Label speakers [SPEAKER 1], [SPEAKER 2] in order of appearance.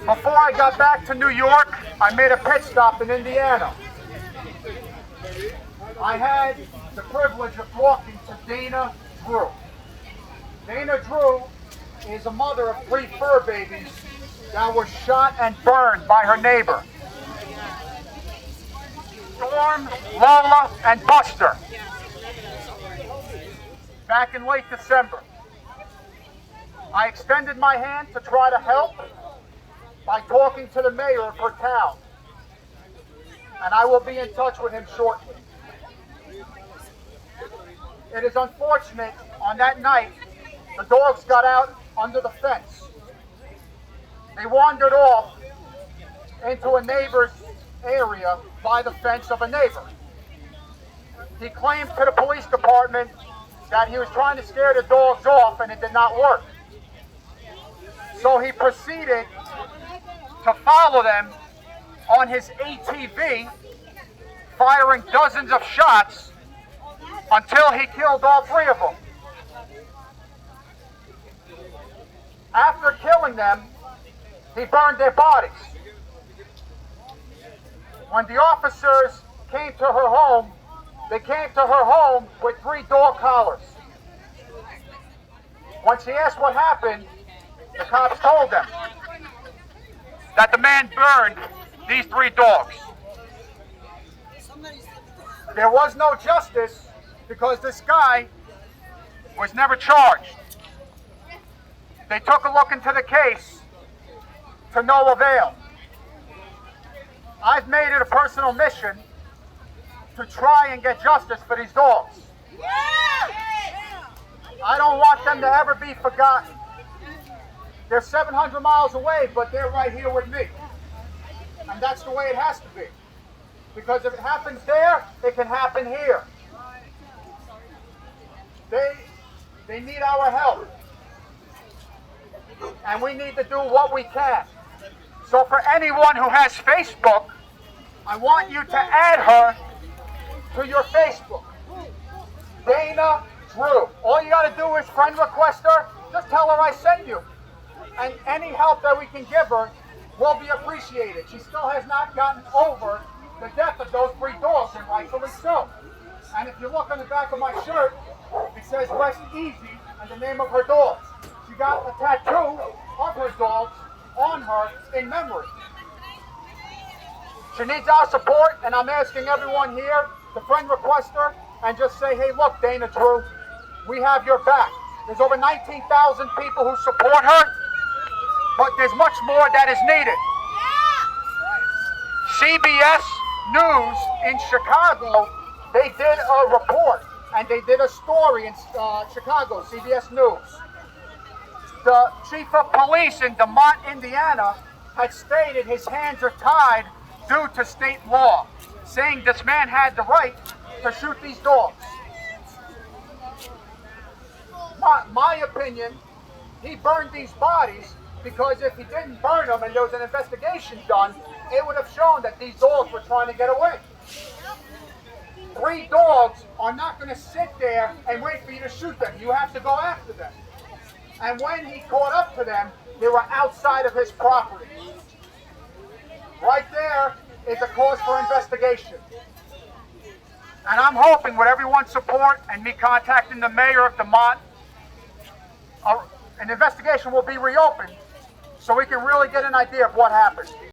[SPEAKER 1] Before I got back to New York, I made a pit stop in Indiana. I had the privilege of talking to Dana Drew. Dana Drew is a mother of 3 fur babies that were shot and burned by her neighbor. Storm, Lola, and Buster. Back in late December. I extended my hand to try to help by talking to the mayor of her town. And I will be in touch with him shortly. It is unfortunate, on that night, the dogs got out under the fence. They wandered off into a neighbor's area by the fence of a neighbor. He claimed to the police department that he was trying to scare the dogs off and it did not work. So he proceeded to follow them on his ATV, firing dozens of shots until he killed all 3 of them. After killing them, he burned their bodies. When the officers came to her home, they came to her home with 3 dog collars. When she asked what happened, the cops told them that the man burned these 3 dogs. There was no justice because this guy was never charged. They took a look into the case to no avail. I've made it a personal mission to try and get justice for these dogs. I don't want them to ever be forgotten. They're 700 miles away, but they're right here with me. And that's the way it has to be. Because if it happens there, it can happen here. They need our help. And we need to do what we can. So for anyone who has Facebook, I want you to add her to your Facebook. Dana Drew. All you got to do is friend request her. Just tell her I sent you. And any help that we can give her will be appreciated. She still has not gotten over the death of those 3 dogs, and rightfully so. And if you look on the back of my shirt, it says Rest Easy and the name of her dogs. She got a tattoo of her dogs on her in memory. She needs our support, and I'm asking everyone here to friend request her and just say, hey, look, Dana Drew, we have your back. There's over 19,000 people who support her, but there's much more that is needed. CBS News in Chicago, they did a report, and they did a story in Chicago, CBS News. The chief of police in DeMont, Indiana, had stated his hands are tied due to state law, saying this man had the right to shoot these dogs. My opinion, he burned these bodies because if he didn't burn them and there was an investigation done, it would have shown that these dogs were trying to get away. 3 dogs are not going to sit there and wait for you to shoot them. You have to go after them. And when he caught up to them, they were outside of his property. Right there is a cause for investigation. And I'm hoping with everyone's support and me contacting the mayor of DeMont, an investigation will be reopened so we can really get an idea of what happened.